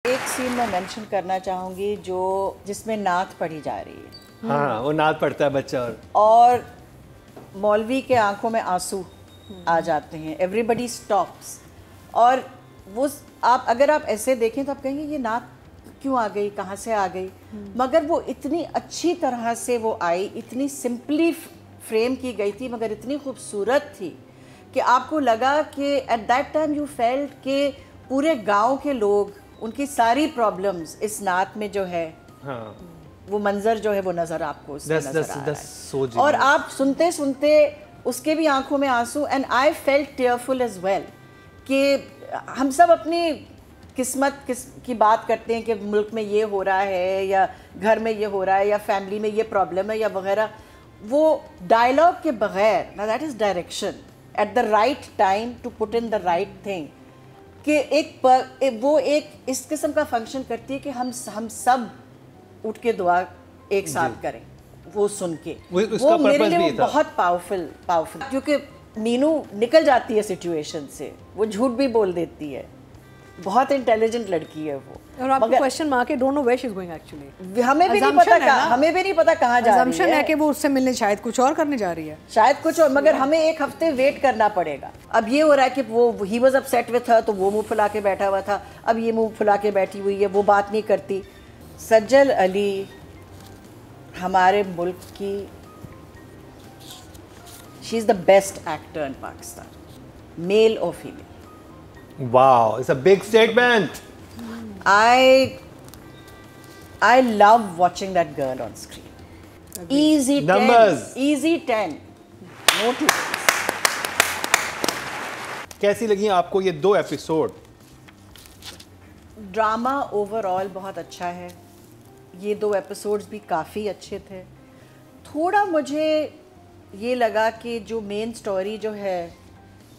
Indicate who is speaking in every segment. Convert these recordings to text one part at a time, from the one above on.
Speaker 1: एक सीन मैं मेंशन करना चाहूँगी जिसमें नात पढ़ी जा रही है।
Speaker 2: हाँ, वो नात पढ़ता है बच्चा
Speaker 1: और मौलवी के आंखों में आंसू आ जाते हैं, एवरीबडी स्टॉप्स। और वो अगर आप ऐसे देखें तो आप कहेंगे ये नात क्यों आ गई, कहाँ से आ गई, मगर वो इतनी अच्छी तरह से वो आई, इतनी सिंपली फ्रेम की गई थी, मगर इतनी खूबसूरत थी कि आपको लगा कि at that time you felt कि पूरे गांव के लोग, उनकी सारी प्रॉब्लम्स इस नात में जो है, हाँ। वो मंजर जो है वो नज़र आपको उसमें नज़र आ रहा है। और आप सुनते सुनते उसके भी आंखों में आंसू, and I felt tearful as well कि हम सब अपनी किस्मत की बात करते हैं कि मुल्क में ये हो रहा है या घर में ये हो रहा है या फैमिली में ये प्रॉब्लम है या वगैरह। वो डायलॉग के बगैर, ना that is direction at the right time to put in the right thing, कि वो एक इस किस्म का फंक्शन करती है कि हम सब उठ के दुआ एक साथ करें वो सुन के। वो मेरे लिए वो बहुत पावरफुल क्योंकि मीनू निकल जाती है सिचुएशन से, वो झूठ भी बोल देती है, बहुत इंटेलिजेंट लड़की है वो।
Speaker 3: और आपको क्वेश्चन मार्क है, don't know where she is going actually.
Speaker 1: हमें भी नहीं पता कहाँ जा रही है।
Speaker 3: असम्पशन है कि वो उससे मिलने शायद कुछ और करने जा रही है,
Speaker 1: शायद कुछ और, मगर हमें एक हफ्ते वेट करना पड़ेगा। अब ये हो रहा है कि वो he was upset with her, तो वो मुंह फुला के बैठा हुआ था, अब ये मुंह फुला के बैठी हुई है, वो बात नहीं करती। सज्जल अली हमारे मुल्क की, she is the best actor in Pakistan, male और female.
Speaker 2: Wow, it's a big statement.
Speaker 1: I love watching that girl on screen. Easy
Speaker 2: numbers.
Speaker 1: 10. Easy 10. No two.
Speaker 2: कैसी लगी आपको ये 2 एपिसोड?
Speaker 1: ड्रामा ओवरऑल बहुत अच्छा है। ये 2 एपिसोड्स भी काफ़ी अच्छे थे। थोड़ा मुझे ये लगा कि जो मेन स्टोरी जो है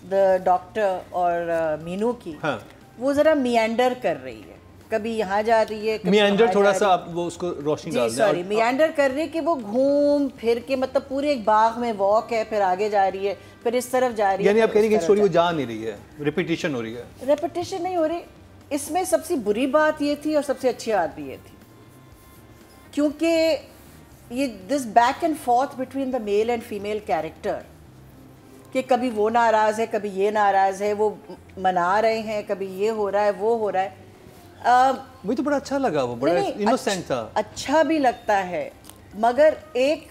Speaker 1: द डॉक्टर और मीनू की, हाँ। वो ज़रा मियांडर कर रही है, कभी यहाँ जा रही है,
Speaker 2: मियांडर थोड़ा सा आप वो उसको रोशनी डाल दें।
Speaker 1: सॉरी, मियांडर कर रही है कि वो घूम फिर के, मतलब पूरे एक बाग में वॉक है, फिर आगे जा रही है, फिर इस तरफ जा रही है।
Speaker 2: यानी आप कह रही हैं कि स्टोरी वो जा नहीं रही है, रिपीटिशन हो रही है।
Speaker 1: रिपीटिशन नहीं हो रही। इसमें सबसे बुरी बात ये थी और सबसे अच्छी बात भी ये थी, क्योंकि ये this back and fourth between the male and female character, कि कभी वो नाराज़ है, कभी ये नाराज़ है, वो मना रहे हैं, कभी ये हो रहा है, वो हो रहा है।
Speaker 2: मुझे तो बड़ा अच्छा लगा, वो बड़ा इनोसेंट था।
Speaker 1: अच्छा भी लगता है, मगर एक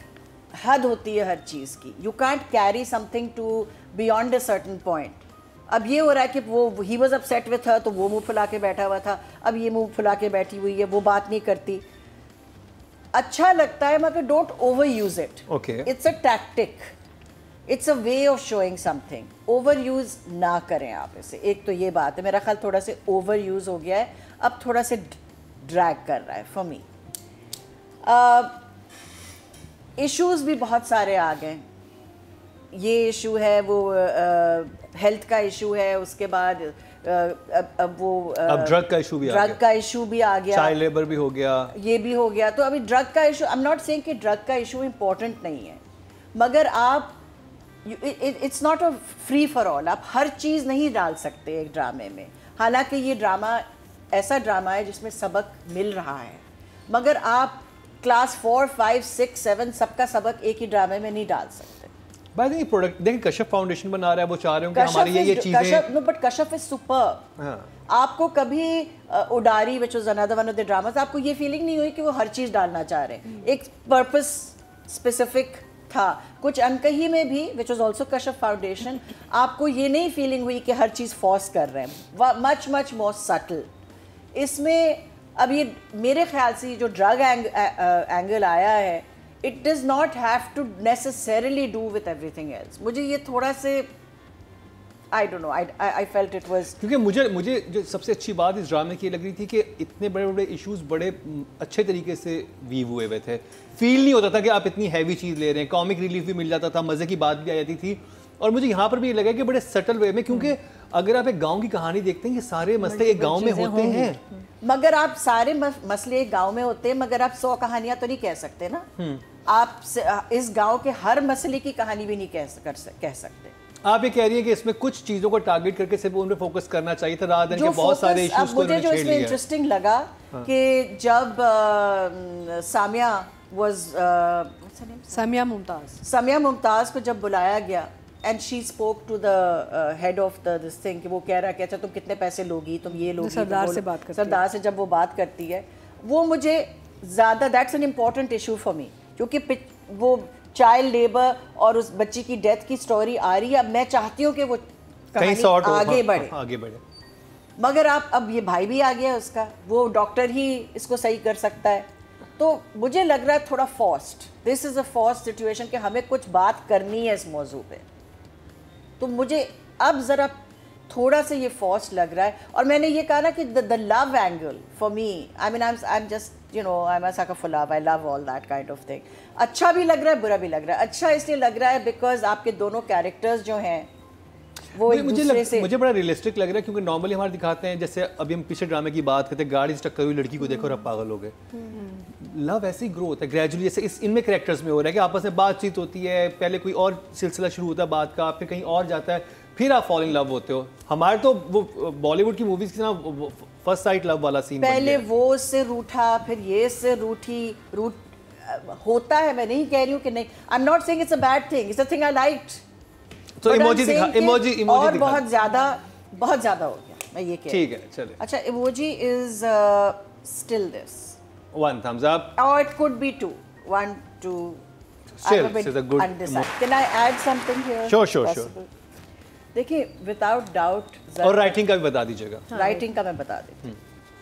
Speaker 1: हद होती है हर चीज़ की। You can't carry something to beyond a certain point. अब ये हो रहा है कि वो he was upset with her, तो वो मुंह फुला के बैठा हुआ था, अब ये मुंह फुला के बैठी हुई है, वो बात नहीं करती। अच्छा लगता है, मगर don't over use it.
Speaker 2: Okay,
Speaker 1: it's a tactic, it's a way of showing something. Over use ना करें आप इसे। एक तो ये बात है, मेरा ख्याल थोड़ा से ओवर यूज़ हो गया है, अब थोड़ा से ड्रैग कर रहा है फॉर मी। इश्यूज़ भी बहुत सारे आ गए। ये इशू है, वो हेल्थ का इशू है, उसके बाद अब
Speaker 2: ड्रग का इशू भी
Speaker 1: आ गया,
Speaker 2: चाइल्ड लेबर भी हो गया,
Speaker 1: ये भी हो गया। तो अभी ड्रग का issue, I am not saying कि ड्रग का इशू इम्पोर्टेंट नहीं है, मगर आप it's not a free for all. आप हर चीज़ नहीं डाल सकते एक ड्रामे में। हालांकि ये ड्रामा ऐसा ड्रामा है जिसमें सबक मिल रहा है, मगर आप क्लास 4, 5, 6, 7 सबका सबक एक ही ड्रामे में नहीं डाल सकते।
Speaker 2: बाय द वे प्रोडक्ट देखिए, कश्यप फाउंडेशन बना रहा है, वो चाह रहे हो कि हमारी ये चीजें,
Speaker 1: no but Kashyap is super. आपको कभी Udaari which was another one of the dramas, आपको ये फीलिंग नहीं हुई कि वो हर चीज़ डालना चाह रहे हैं। एक पर्पस स्पेसिफिक था। कुछ अनकही में भी which was also Kashyap foundation, आपको ये नहीं फीलिंग हुई कि हर चीज़ फोर्स कर रहे हैं, मच मोर सटल। इसमें अब ये मेरे ख्याल से जो ड्रग एंगल आया है, it does not have to necessarily do with everything else. मुझे ये थोड़ा से I don't know, I felt it was,
Speaker 2: क्योंकि मुझे जो सबसे अच्छी बात इस ड्रामे की लग रही थी कि इतने बड़े बड़े इश्यूज बड़े अच्छे तरीके से वीव हुए हुए थे। फील नहीं होता था कि आप इतनी हैवी चीज़ ले रहे हैं, कॉमिक रिलीफ भी मिल जाता था, मज़े की बात भी आ जाती थी। और मुझे यहाँ पर भी ये लगा कि बड़े सटल वे में, क्योंकि अगर आप एक गाँव की कहानी देखते हैं, ये सारे मसले एक गाँव में होते हैं,
Speaker 1: मगर आप सारे मसले एक गाँव में होते हैं, मगर आप 100 कहानियाँ तो नहीं कह सकते ना। आप इस गाँव के हर मसले की कहानी भी नहीं कह सकते।
Speaker 2: आप ये कह रही हैं कि इसमें कुछ चीज़ों को टारगेट करके सिर्फ उन पे फोकस करना चाहिए था रात दिन के बहुत सारे इश्यूज को
Speaker 1: मुझे जो इसमें इंटरेस्टिंग लगा कि जब सामिया सामिया मुमताज़ को जब बुलाया गया and she spoke to the head of the this thing कि वो कह रहा है कि अच्छा तुम कितने पैसे लोगी, तुम ये लोगी,
Speaker 3: सरदार से बात करती है।
Speaker 1: सरदार से जब वो बात करती है, वो मुझे ज़्यादा that's an important issue for me, क्योंकि वो चाइल्ड लेबर और उस बच्ची की डेथ की स्टोरी आ रही है। अब मैं चाहती हूँ कि वो कहानी आगे बढ़े, मगर आप अब ये भाई भी आ गया उसका, वो डॉक्टर ही इसको सही कर सकता है, तो मुझे लग रहा है थोड़ा फॉर्स्ड, दिस इज़ अ फॉर्स्ड सिचुएशन कि हमें कुछ बात करनी है इस मौजू पे। तो मुझे अब ज़रा थोड़ा सा ये फॉर्स्ड लग रहा है। और मैंने ये कहा ना कि the love angle for me, I mean I am just you know I am a sucker for love, I love all that kind of thing। अच्छा भी लग रहा है, बुरा भी लग रहा है। अच्छा इसलिए लग रहा है बिकॉज आपके दोनों कैरेक्टर्स जो हैं वो
Speaker 2: मुझे बड़ा रियलिस्टिक लग रहा है, क्योंकि नॉर्मली हमारे दिखाते हैं, जैसे अभी हम पिछले ड्रामे की बात करते हैं, गाड़ी से टक्कर हुई लड़की को देखो और अब पागल हो गए। लव ऐसे ही ग्रो होता है ग्रेजुअली, जैसे इनमें कैरेक्टर्स में हो रहा है कि आपस में बातचीत होती है, पहले कोई और सिलसिला शुरू होता है बात का, फिर कहीं और जाता है, फिर आप फॉल इन लव होते हो। हमारे तो वो बॉलीवुड की मूवीज की ना फर्स्ट साइट लव वाला सीन,
Speaker 1: पहले वो उससे रूठा, फिर ये इससे होता है। मैं नहीं कह रही हूँ कि नहीं, I am not saying it's a bad thing, it's a thing I liked.
Speaker 2: तो इमोजी
Speaker 1: और बहुत ज्यादा हो गया, मैं ये कह,
Speaker 2: ठीक है चले।
Speaker 1: अच्छा emoji is still this
Speaker 2: 1 thumbs up
Speaker 1: or it could be 2 1 2
Speaker 2: still this is a good
Speaker 1: undecided. Can I add something here?
Speaker 2: Sure.
Speaker 1: देखिए विदाउट डाउट,
Speaker 2: और राइटिंग का भी बता दीजिएगा।
Speaker 1: राइटिंग का मैं बता देती हूँ।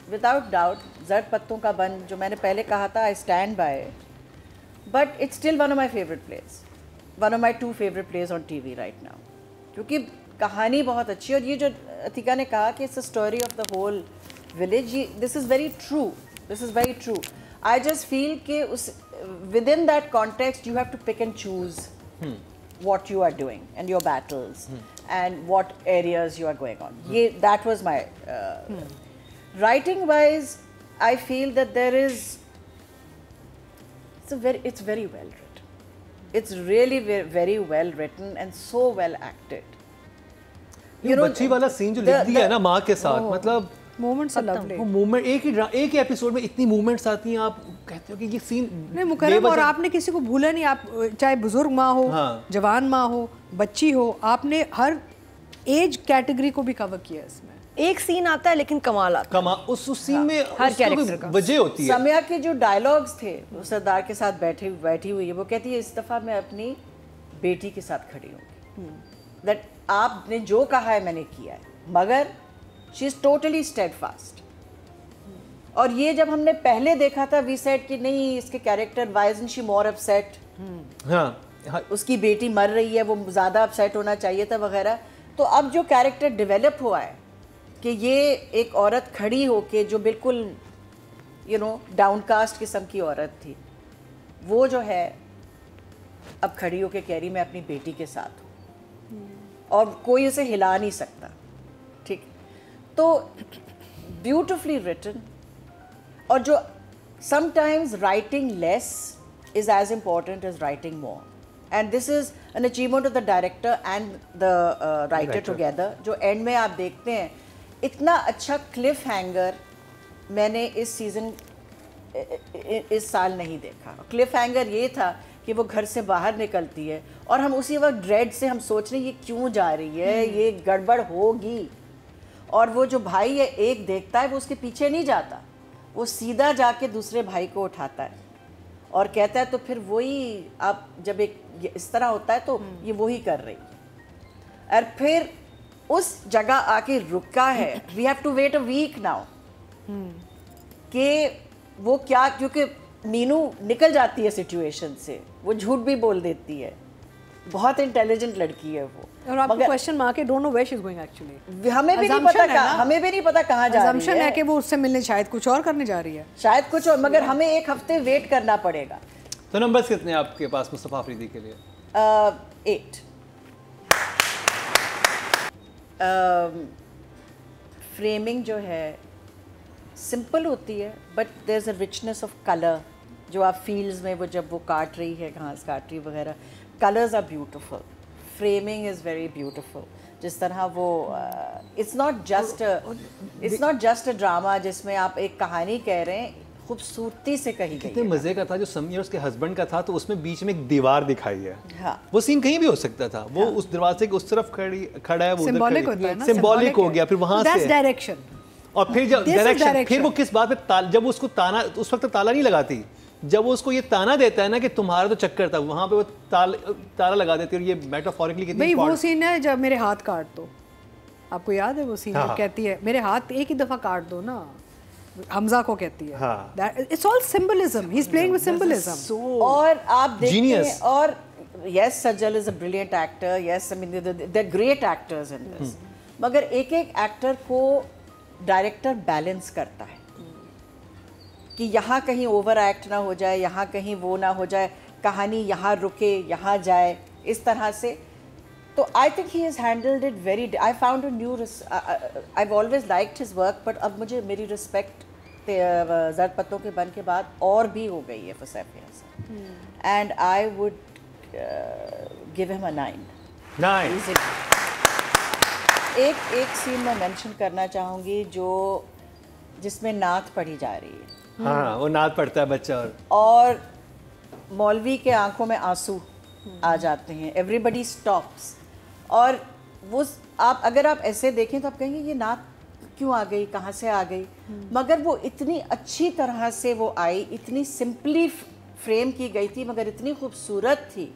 Speaker 1: विदाउट डाउट जर्द पत्तों का बन, जो मैंने पहले कहा था, I stand by, but it's still one of my favourite place, one of my 2 favourite place on TV right now, क्योंकि कहानी बहुत अच्छी है। और ये जो अतिका ने कहा कि it's a story of the whole village, this is very true. I just feel कि उस within that context you have to pick and choose what you are doing and your battles and what areas you are going on. That was my writing wise, I feel that there is it's very well written, it's really very well written and so well acted.
Speaker 2: You know, बच्ची वाला scene जो लिख दिया है ना माँ के साथ, मतलब
Speaker 3: मोमेंट्स लवली,
Speaker 2: वो मोमेंट एक ही एपिसोड में इतनी मूवमेंट्स आती हैं, आप कहते हो कि ये सीन
Speaker 3: नहीं मुकर्रम, और आपने किसी को भूला नहीं, आप चाहे बुजुर्ग माँ हो, जवान माँ हो, बच्ची हो, आपने हर एज कैटेगरी को भी कवर किया इसमें।
Speaker 4: एक सीन आता है लेकिन कमाल आता है,
Speaker 2: उस सीन में
Speaker 4: हर कैरेक्टर का
Speaker 2: वजह होती है।
Speaker 1: सामिया के जो डायलॉग्स थे, वो सरदार के साथ बैठी हुई है, वो कहती है इस दफ़ा मैं अपनी बेटी के साथ खड़ी हूँ, दैट आपने जो कहा है मैंने किया है, मगर शी इज़ टोटली स्टेडफास्ट। और ये जब हमने पहले देखा था, वी सेड कि नहीं इसके character, why isn't she more upset, उसकी बेटी मर रही है, वो ज़्यादा अपसेट होना चाहिए था वगैरह। तो अब जो कैरेक्टर डेवलप हुआ है कि ये एक औरत खड़ी होके जो बिल्कुल डाउनकास्ट किस्म की औरत थी, वो जो है अब खड़ी होके कह रही मैं अपनी बेटी के साथ हूँ और कोई उसे हिला नहीं सकता। ठीक, तो ब्यूटिफुली रिटन, और जो sometimes writing less is as important as writing more, and this is an achievement of the director and the writer together. जो एंड में आप देखते हैं, इतना अच्छा क्लिफ हैंगर मैंने इस साल नहीं देखा। क्लिफ हैंगर ये था कि वो घर से बाहर निकलती है और हम उसी वक्त ड्रेड से हम सोच रहे हैं ये क्यों जा रही है, ये गड़बड़ होगी, और वो जो भाई है एक देखता है, वो उसके पीछे नहीं जाता, वो सीधा जाके दूसरे भाई को उठाता है और कहता है तो फिर वही, आप जब एक इस तरह होता है तो ये वही कर रही है। और फिर उस जगह आके रुका है, we have to wait a week now कि वो क्या, क्योंकि मीनू निकल जाती है सिचुएशन से, वो झूठ भी बोल देती है, बहुत इंटेलिजेंट लड़की है वो।
Speaker 3: और आपको क्वेश्चन मार्क है, don't know where she is going actually.
Speaker 1: हमें भी नहीं पता कहाँ जा रही है।
Speaker 3: असम्पशन है कि वो उससे मिलने शायद कुछ और करने जा रही है,
Speaker 1: शायद कुछ और, मगर हमें एक हफ्ते वेट करना पड़ेगा।
Speaker 2: तो नंबर्स कितने हैं आपके पास मुस्तफा अफरीदी के लिए?
Speaker 1: 8। फ्रेमिंग जो है सिंपल होती है, but there is a richness of colour जो आप फील्ड्स में, वो जब वो काट रही है, घास काट रही वगैरह, colours are beautiful, framing is very beautiful. जिस तरह वो it's not just a drama जिसमें आप एक कहानी कह रहे हैं, खूबसूरती से कही गई।
Speaker 2: कितने मजे का था जो समी और उसके हस्बैंड का था, तो उसमें बीच में एक दीवार दिखाई है।
Speaker 1: हाँ।
Speaker 2: वो सीन कहीं भी हो सकता था, वो उस दरवाजे के उस तरफ खड़ा है, वो
Speaker 3: सिंबॉलिक होता है ना,
Speaker 2: सिंबॉलिक हो गया, फिर वहां से
Speaker 3: डायरेक्शन।
Speaker 2: और फिर जब डायरेक्शन, फिर वो किस बात पे जब उसको ताना, उस वक्त ताला नहीं लगाती, जब वो उसको ये ताना देता है ना कि तुम्हारा तो चक्कर था, वहां पे वो ताला लगा देती है। और ये मेटाफोरिकली कितनी
Speaker 3: भाई वो सीन है जब मेरे हाथ काट दो, आपको याद है वो सीन? हाँ। कहती है मेरे हाथ एक ही दफा काट दो ना, हमजा को कहती है। हाँ। It's all symbolism. He's playing with symbolism.
Speaker 1: और आप देखते हैं, और yes, Sajjal is a brilliant actor. Yes, I mean they're great actors in this. मगर एक एक एक्टर को डायरेक्टर बैलेंस करता है कि यहाँ कहीं ओवर एक्ट ना हो जाए, यहाँ कहीं वो ना हो जाए, कहानी यहाँ रुके यहाँ जाए, इस तरह से। तो आई think he has handled it very. I found a new, I have always liked his work, but अब मुझे मेरी रिस्पेक्ट ज़र्द पत्तों के बन के बाद और भी हो गई है for Saif Yar Sir। And I would give him a 9। एक सीन मैं मेंशन करना चाहूँगी जो जिसमें नात पढ़ी जा रही है।
Speaker 2: हाँ, वो नात पढ़ता है बच्चा,
Speaker 1: और मौलवी के आंखों में आंसू आ जाते हैं, एवरीबडी स्टॉप्स। और वो आप अगर आप ऐसे देखें तो आप कहेंगे ये नात क्यों आ गई, कहाँ से आ गई, मगर वो इतनी अच्छी तरह से वो आई, इतनी सिंपली फ्रेम की गई थी, मगर इतनी खूबसूरत थी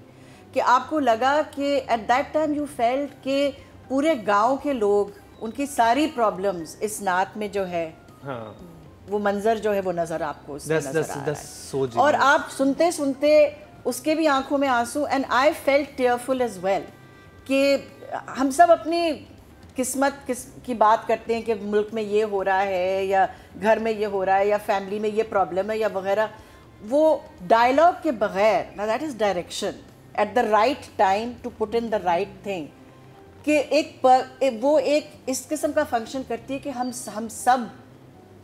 Speaker 1: कि आपको लगा कि at that time you felt कि पूरे गांव के लोग, उनकी सारी प्रॉब्लम्स इस नात में जो है, हाँ। वो मंजर जो है वो नज़र आपको उसमें नज़र आ रहा है, और आप सुनते सुनते उसके भी आंखों में आंसू। And I felt tearful as well कि हम सब अपनी किस्मत की बात करते हैं कि मुल्क में ये हो रहा है, या घर में ये हो रहा है, या फैमिली में ये प्रॉब्लम है, या वगैरह। वो डायलॉग के बगैर, ना that is direction at the right time to put in the right thing, कि वो एक इस किस्म का फंक्शन करती है कि हम सब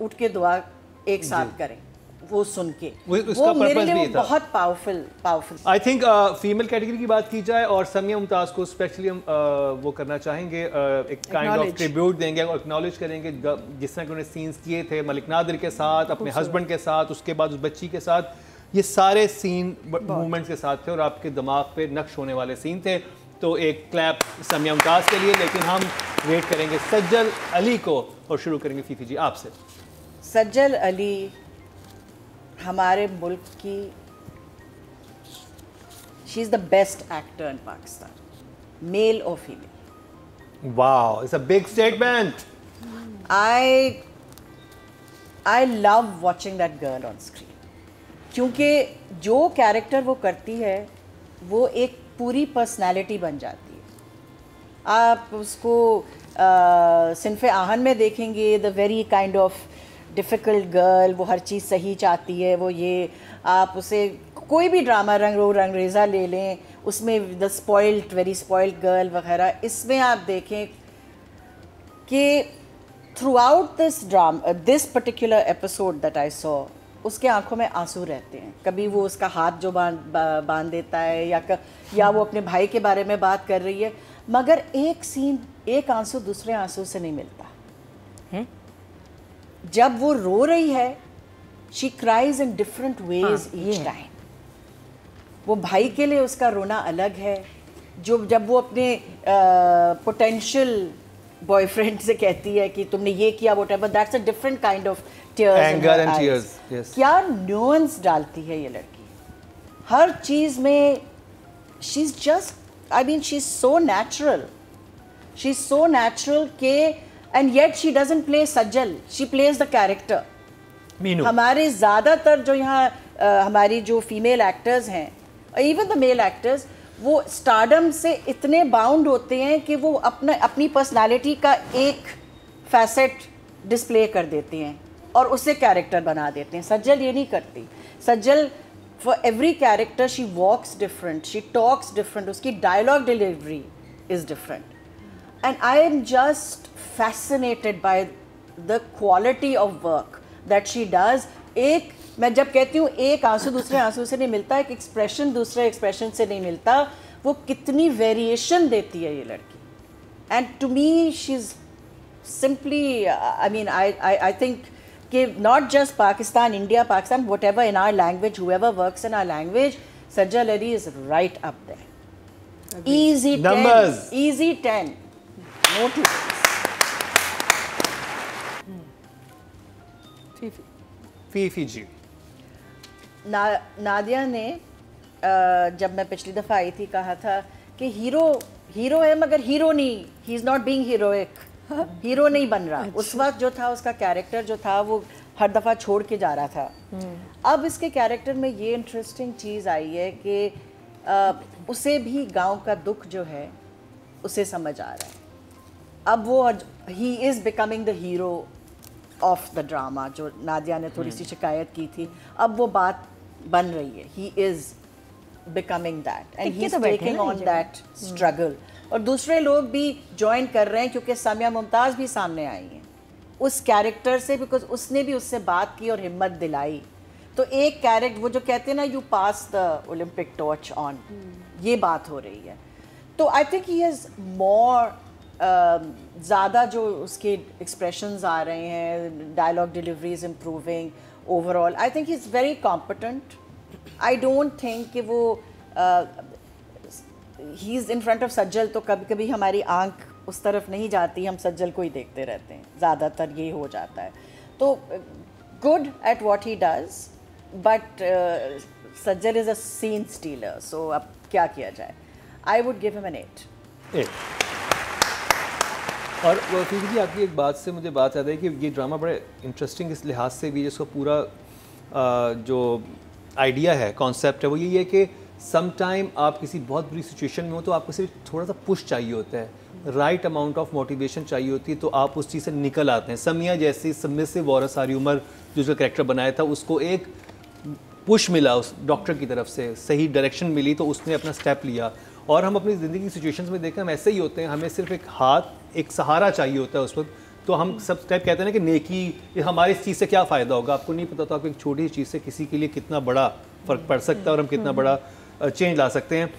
Speaker 1: उठ के दुआ एक साथ करें, वो सुन के। वो मेरे लिए वो बहुत powerful.
Speaker 2: I think female category की बात की जाए और समिया मुमताज़ को स्पेशली हम वो करना चाहेंगे, एक काइंड ऑफ ट्रिब्यूट देंगे और एक्नॉलेज करेंगे जिस तरह के उन्होंने सीन्स किए थे मलिक नादिर के साथ, अपने हस्बैंड के साथ, उसके बाद उस बच्ची के साथ। ये सारे सीन मूवमेंट्स के साथ थे और आपके दिमाग पे नक्श होने वाले सीन थे। तो एक क्लैप समिया मुमताज़ के लिए, लेकिन हम वेट करेंगे सज्जल अली को और शुरू करेंगे फीफी जी आपसे।
Speaker 1: सज्जल अली हमारे मुल्क की, she is the best actor in Pakistan, male और female.
Speaker 2: Wow, it's a big statement.
Speaker 1: I love watching that girl on screen, क्योंकि जो कैरेक्टर वो करती है वो एक पूरी पर्सनालिटी बन जाती है। आप उसको सिन्फ़े आहन में देखेंगे, the very kind of difficult girl, वो हर चीज़ सही चाहती है, वो ये। आप उसे कोई भी ड्रामा रंगरेज़ा ले लें, उसमें the spoiled, very spoiled girl वगैरह, इसमें आप देखें कि through out this particular episode that I saw, उसके आंखों में आंसू रहते हैं। कभी वो उसका हाथ जो बांध देता है, या वो अपने भाई के बारे में बात कर रही है, मगर एक आंसू दूसरे आंसू से नहीं मिलता है। जब वो रो रही है, she cries in different ways each time. वो भाई के लिए उसका रोना अलग है, जब वो अपने पोटेंशियल बॉयफ्रेंड से कहती है कि तुमने ये किया, whatever, that's a different kind of tears, anger and tears. क्या न्यूएंस डालती है ये लड़की हर चीज में। She is just, I mean, she is so natural, she is so natural के, and yet she doesn't play Sajal, she plays the character. हमारे ज़्यादातर जो यहाँ हमारी जो फीमेल एक्टर्स हैं, इवन द मेल एक्टर्स, वो स्टारडम से इतने बाउंड होते हैं कि वो अपनी पर्सनालिटी का एक फैसेट डिस्प्ले कर देते हैं और उसे कैरेक्टर बना देते हैं। सज्जल ये नहीं करती। Sajal for every character she walks different, she talks different, उसकी dialogue delivery is different, and I am just fascinated by the quality of work that she does. मैं जब कहती हूँ एक आंसू दूसरे आंसू से नहीं मिलता, एक एक्सप्रेशन दूसरे एक्सप्रेशन से नहीं मिलता, वो कितनी वेरिएशन देती है ये लड़की. And to me she is simply, I mean I think कि not just Pakistan, India, Pakistan, whatever in our language, whoever works in our language, Sajal Ali is right up there. Easy 10, easy 10, no two ways.
Speaker 2: Fifi ji.
Speaker 1: Nadia ने जब मैं पिछली दफ़ा आई थी कहा था कि हीरो है मगर हीरो नहीं, he is not being heroic, hero नहीं बन रहा. उस वक्त जो था उसका कैरेक्टर जो था वो हर दफ़ा छोड़ के जा रहा था. अब इसके कैरेक्टर में ये इंटरेस्टिंग चीज़ आई है कि उसे भी गांव का दुख जो है उसे समझ आ रहा है. अब वो he is becoming the hero of the drama, जो नादिया ने थोड़ी सी शिकायत की थी, अब वो बात बन रही है. He is becoming that and he is taking on that struggle. और दूसरे लोग भी ज्वाइन कर रहे हैं क्योंकि सामिया मुमताज़ भी सामने आई हैं उस कैरेक्टर से, बिकॉज उसने भी उससे बात की और हिम्मत दिलाई. तो एक कैरेक्टर वो जो कहते हैं ना, you pass the Olympic torch on, ये बात हो रही है. तो आई थिंक ही हैज़ मोर, ज़्यादा जो उसके एक्सप्रेशंस आ रहे हैं, dialogue delivery is improving overall. I think he is very competent. I don't think कि वो he is in front of Sajal, तो कभी कभी हमारी आंख उस तरफ नहीं जाती, हम सज्जल को ही देखते रहते हैं, ज़्यादातर ये हो जाता है. तो good at what he does, but Sajal is a scene stealer. So अब क्या किया जाए? I would give him an 8.
Speaker 2: और फीफी जी, आपकी एक बात से मुझे बात याद है कि ये ड्रामा बड़े इंटरेस्टिंग इस लिहाज से भी, जिसका पूरा जो आइडिया है, कॉन्सेप्ट है, वो यही है कि सम टाइम आप किसी बहुत बुरी सिचुएशन में हो तो आपको सिर्फ थोड़ा सा पुश चाहिए होता है, राइट अमाउंट ऑफ मोटिवेशन चाहिए होती है, तो आप उस चीज़ से निकल आते हैं. समिया जैसी सबमिसिव वारिस सारी उम्र जो उसका कैरेक्टर बनाया था, उसको एक पुश मिला उस डॉक्टर की तरफ से, सही डायरेक्शन मिली, तो उसने अपना स्टेप लिया. और हम अपनी ज़िंदगी की सिचुएशंस में देखें, हम ऐसे ही होते हैं, हमें सिर्फ एक हाथ, एक सहारा चाहिए होता है उस वक्त. तो हम सब स्टेप कहते हैं ना कि नेकी, हमारे इस चीज़ से क्या फ़ायदा होगा, आपको नहीं पता. तो आपको एक छोटी सी चीज़ से किसी के लिए कितना बड़ा फ़र्क पड़ सकता है और हम कितना बड़ा चेंज ला सकते हैं.